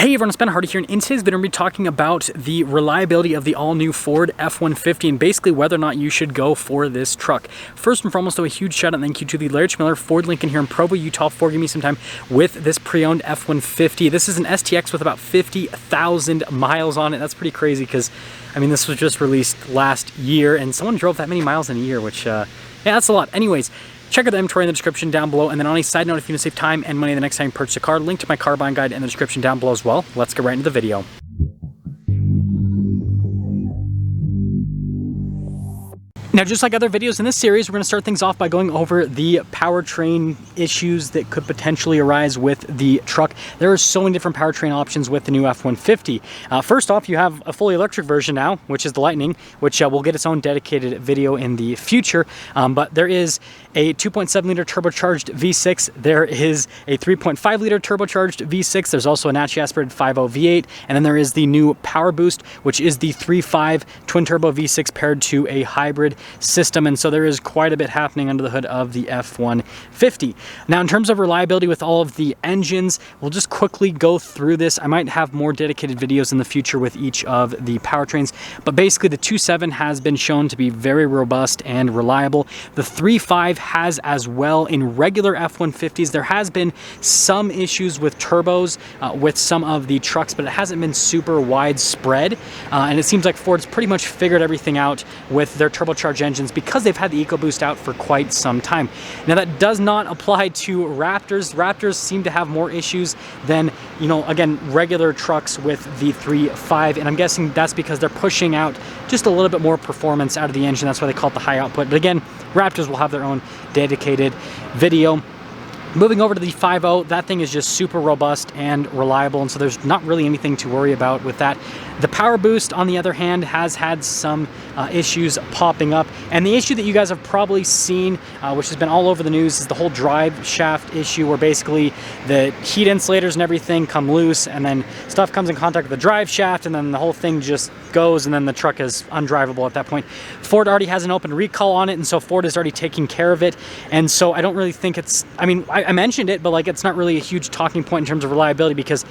Hey everyone, it's Ben Hardy here, and in today's video I'm going to be talking about the reliability of the all-new Ford F-150 and basically whether or not you should go for this truck. First and foremost, though, a huge shout out and thank you to the Larry Miller Ford Lincoln here in Provo, Utah for giving me some time with this pre-owned F-150. This is an STX with about 50,000 miles on it. That's pretty crazy because, I mean, this was just released last year and someone drove that many miles in a year, which, yeah, that's a lot. Anyways, check out the inventory in the description down below. And then on a side note, if you want to save time and money the next time you purchase a car, link to my car buying guide in the description down below as well. Let's get right into the video. Now, just like other videos in this series, we're going to start things off by going over the powertrain issues that could potentially arise with the truck. There are so many different powertrain options with the new F-150. First off, you have a fully electric version now, which is the Lightning, which will get its own dedicated video in the future. But there is a 2.7 liter turbocharged V6. There is a 3.5 liter turbocharged V6. There's also a naturally aspirated 5.0 V8. And then there is the new Power Boost, which is the 3.5 twin turbo V6 paired to a hybrid system. And so there is quite a bit happening under the hood of the F-150. Now, in terms of reliability with all of the engines, we'll just quickly go through this. I might have more dedicated videos in the future with each of the powertrains, but basically the 2.7 has been shown to be very robust and reliable. The 3.5 has as well. In regular F-150s, there has been some issues with turbos with some of the trucks, but it hasn't been super widespread. And it seems like Ford's pretty much figured everything out with their turbocharged engines because they've had the EcoBoost out for quite some time. Now, that does not apply to Raptors. Raptors seem to have more issues than, you know, again, regular trucks with the 3.5, and I'm guessing that's because they're pushing out just a little bit more performance out of the engine. That's why they call it the high output. But again, Raptors will have their own dedicated video. Moving over to the 5.0, that thing is just super robust and reliable, and so there's not really anything to worry about with that. The Power Boost, on the other hand, has had some issues popping up, and the issue that you guys have probably seen, which has been all over the news, is the whole drive shaft issue, where basically the heat insulators and everything come loose, and then stuff comes in contact with the drive shaft, and then the whole thing just goes, and then the truck is undrivable at that point. Ford already has an open recall on it, and so Ford is already taking care of it, and so I don't really think it's, I mean, I mentioned it, but like it's not really a huge talking point in terms of reliability, because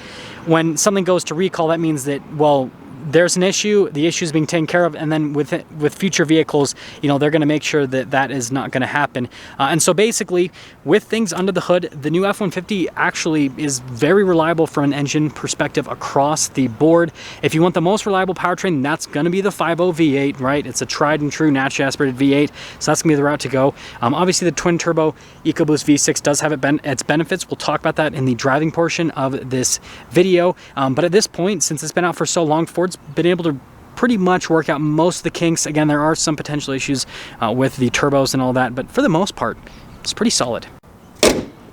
when something goes to recall, that means that, well, there's an issue, the issue is being taken care of, and then with future vehicles, you know, they're going to make sure that that is not going to happen. And so basically, with things under the hood, the new F-150 actually is very reliable from an engine perspective across the board. If you want the most reliable powertrain, that's going to be the 5.0 V8, right? It's a tried and true naturally aspirated V8, so that's going to be the route to go. Obviously, the twin turbo EcoBoost V6 does have its benefits. We'll talk about that in the driving portion of this video. But at this point, since it's been out for so long, Ford's been able to pretty much work out most of the kinks. Again, there are some potential issues with the turbos and all that, but for the most part, it's pretty solid.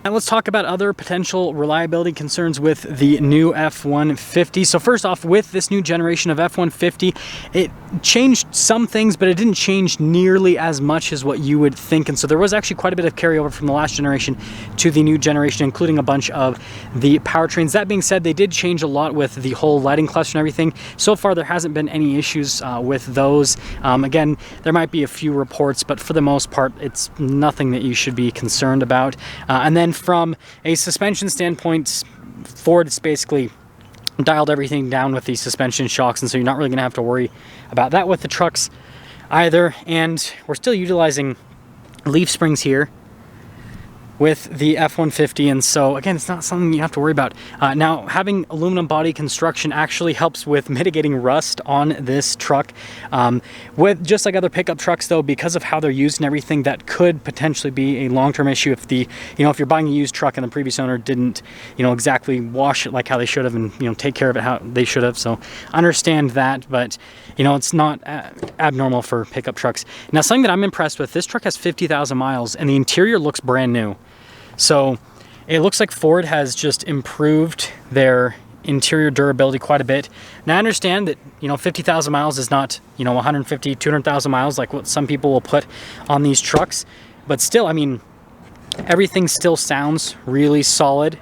Now let's talk about other potential reliability concerns with the new F-150. So first off, with this new generation of F-150, it changed some things, but it didn't change nearly as much as what you would think. And so there was actually quite a bit of carryover from the last generation to the new generation, including a bunch of the powertrains. That being said, they did change a lot with the whole lighting cluster and everything. So far, there hasn't been any issues with those. Again, there might be a few reports, but for the most part, it's nothing that you should be concerned about. And then from a suspension standpoint, Ford's basically dialed everything down with the suspension shocks, and so you're not really going to have to worry about that with the trucks either. And we're still utilizing leaf springs here with the F-150, and so again, it's not something you have to worry about. Now, having aluminum body construction actually helps with mitigating rust on this truck. With just like other pickup trucks, though, because of how they're used and everything, that could potentially be a long-term issue if the, you know, if you're buying a used truck and the previous owner didn't, you know, exactly wash it like how they should have, and, you know, take care of it how they should have. So understand that, but you know, it's not abnormal for pickup trucks. Now, something that I'm impressed with, this truck has 50,000 miles, and the interior looks brand new. So it looks like Ford has just improved their interior durability quite a bit. Now, I understand that, you know, 50,000 miles is not, you know, 150, 200,000 miles like what some people will put on these trucks. But still, I mean, everything still sounds really solid.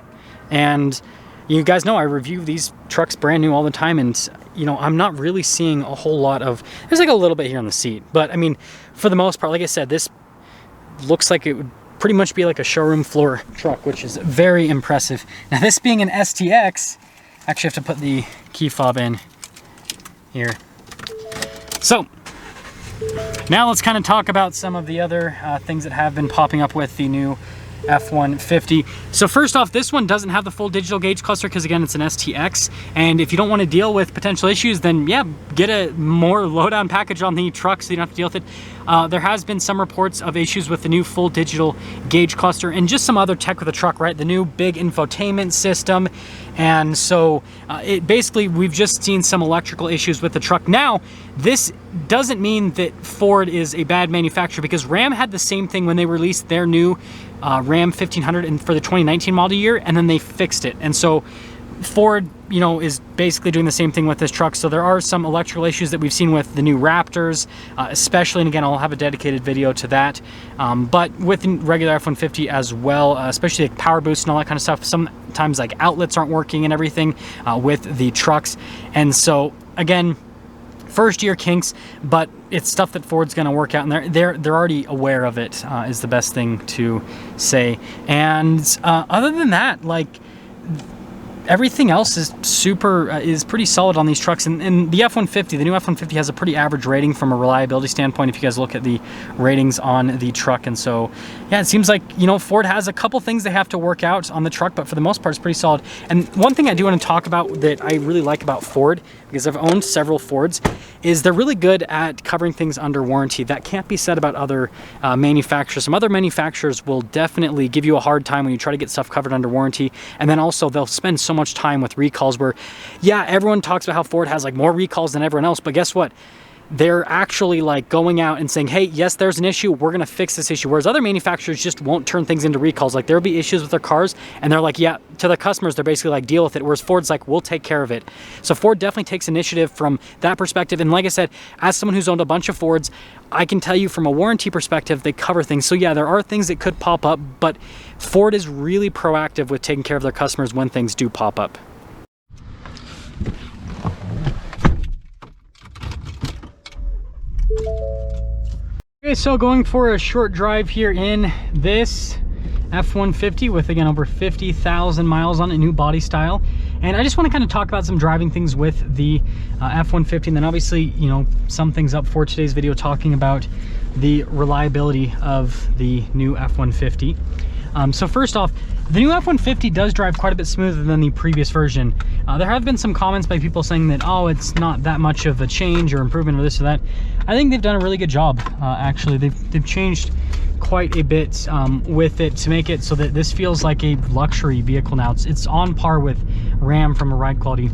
And you guys know I review these trucks brand new all the time, and, you know, I'm not really seeing a whole lot of, there's like a little bit here on the seat. But I mean, for the most part, like I said, this looks like it would pretty much be like a showroom floor truck, which is very impressive. Now, this being an STX, Actually have to put the key fob in here. So now let's kind of talk about some of the other things that have been popping up with the new F-150. So first off, this one doesn't have the full digital gauge cluster because again, it's an STX. And if you don't want to deal with potential issues, then yeah, get a more low-down package on the truck so you don't have to deal with it. There has been some reports of issues with the new full digital gauge cluster and just some other tech with the truck, right? The new big infotainment system. And so it basically, we've just seen some electrical issues with the truck. Now, this doesn't mean that Ford is a bad manufacturer because Ram had the same thing when they released their new Ram 1500 and for the 2019 model year, and then they fixed it. And so Ford, you know, is basically doing the same thing with this truck. So there are some electrical issues that we've seen with the new Raptors, especially, and again, I'll have a dedicated video to that. But with the regular F-150 as well, especially like power boost and all that kind of stuff, sometimes like outlets aren't working and everything with the trucks. And so again, first year kinks, but it's stuff that Ford's going to work out, and they're already aware of it, is the best thing to say. And other than that, like, everything else is is pretty solid on these trucks. And the F-150, the new F-150 has a pretty average rating from a reliability standpoint if you guys look at the ratings on the truck. And so, yeah, it seems like, you know, Ford has a couple things they have to work out on the truck, but for the most part, it's pretty solid. And one thing I do want to talk about that I really like about Ford, because I've owned several Fords, is they're really good at covering things under warranty. That can't be said about other manufacturers. Some other manufacturers will definitely give you a hard time when you try to get stuff covered under warranty. And then also they'll spend so much time with recalls where, yeah, everyone talks about how Ford has like more recalls than everyone else, but guess what? They're actually like going out and saying, hey, yes, there's an issue, we're gonna fix this issue. Whereas other manufacturers just won't turn things into recalls. Like there'll be issues with their cars and they're like, yeah, to the customers, they're basically like, deal with it. Whereas Ford's like, we'll take care of it. So Ford definitely takes initiative from that perspective. And like I said, as someone who's owned a bunch of Fords, I can tell you from a warranty perspective, they cover things. So yeah, there are things that could pop up, but Ford is really proactive with taking care of their customers when things do pop up. Okay, so going for a short drive here in this F-150 with, again, over 50,000 miles on a new body style. And I just want to kind of talk about some driving things with the F-150, and then obviously, you know, some things up for today's video talking about the reliability of the new F-150. So first off, the new F-150 does drive quite a bit smoother than the previous version. There have been some comments by people saying that, oh, it's not that much of a change or improvement or this or that. I think they've done a really good job, actually. They've changed quite a bit with it to make it so that this feels like a luxury vehicle now. It's on par with Ram from a ride quality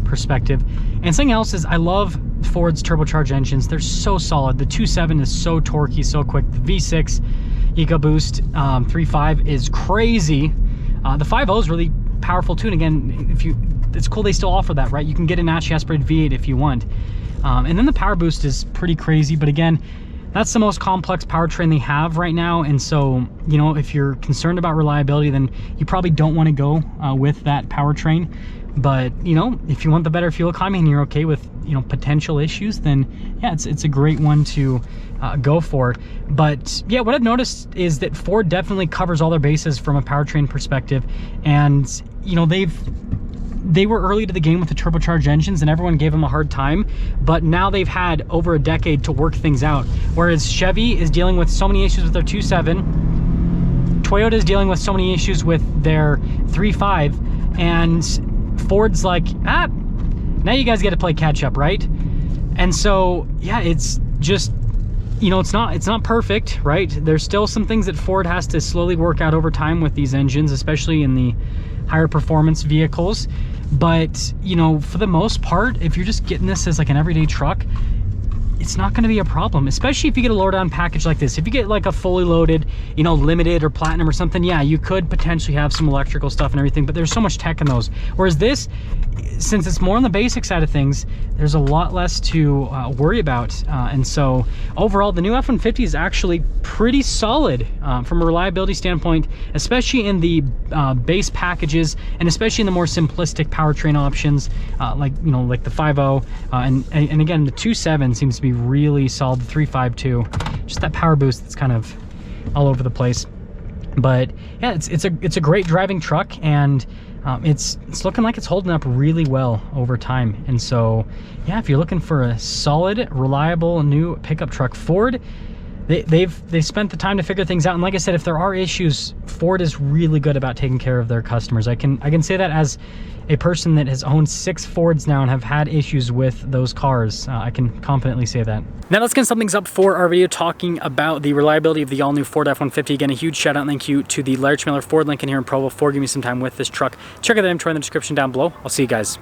perspective. And something else is, I love Ford's turbocharged engines. They're so solid. The 2.7 is so torquey, so quick. The V6 EcoBoost 3.5 is crazy. The 5.0 is really powerful too. And again, it's cool they still offer that, right? You can get a naturally aspirated V8 if you want. And then the power boost is pretty crazy, but again, that's the most complex powertrain they have right now. And so, you know, if you're concerned about reliability, then you probably don't want to go with that powertrain. But, you know, if you want the better fuel economy and you're okay with, you know, potential issues, then yeah, it's a great one to go for. But yeah, what I've noticed is that Ford definitely covers all their bases from a powertrain perspective. And, you know, they were early to the game with the turbocharged engines and everyone gave them a hard time, but now they've had over a decade to work things out. Whereas Chevy is dealing with so many issues with their 2.7, Toyota is dealing with so many issues with their 3.5, and Ford's like, now you guys get to play catch up, right? And so yeah, it's just, you know, it's not perfect, right? There's still some things that Ford has to slowly work out over time with these engines, especially in the higher performance vehicles. But, you know, for the most part, if you're just getting this as like an everyday truck, it's not going to be a problem, especially if you get a lower down package like this. If you get like a fully loaded, you know, limited or platinum or something, yeah, you could potentially have some electrical stuff and everything, but there's so much tech in those. Whereas this, since it's more on the basic side of things, there's a lot less to worry about. And so overall, the new F-150 is actually pretty solid from a reliability standpoint, especially in the base packages and especially in the more simplistic powertrain options, like, you know, like the 5.0 and again, the 2.7 seems to be really solid. The 3.5 too, just that power boost that's kind of all over the place. But yeah, it's a great driving truck, and It's looking like it's holding up really well over time. And so, yeah, if you're looking for a solid, reliable new pickup truck, Ford, they've spent the time to figure things out. And like I said, if there are issues, Ford is really good about taking care of their customers. I can say that as a person that has owned 6 Fords now and have had issues with those cars. I can confidently say that. Now let's get some things up for our video talking about the reliability of the all-new Ford F-150. Again, a huge shout out and thank you to the Larry Miller Ford Lincoln here in Provo for giving me some time with this truck. Check out that info in the description down below. I'll see you guys.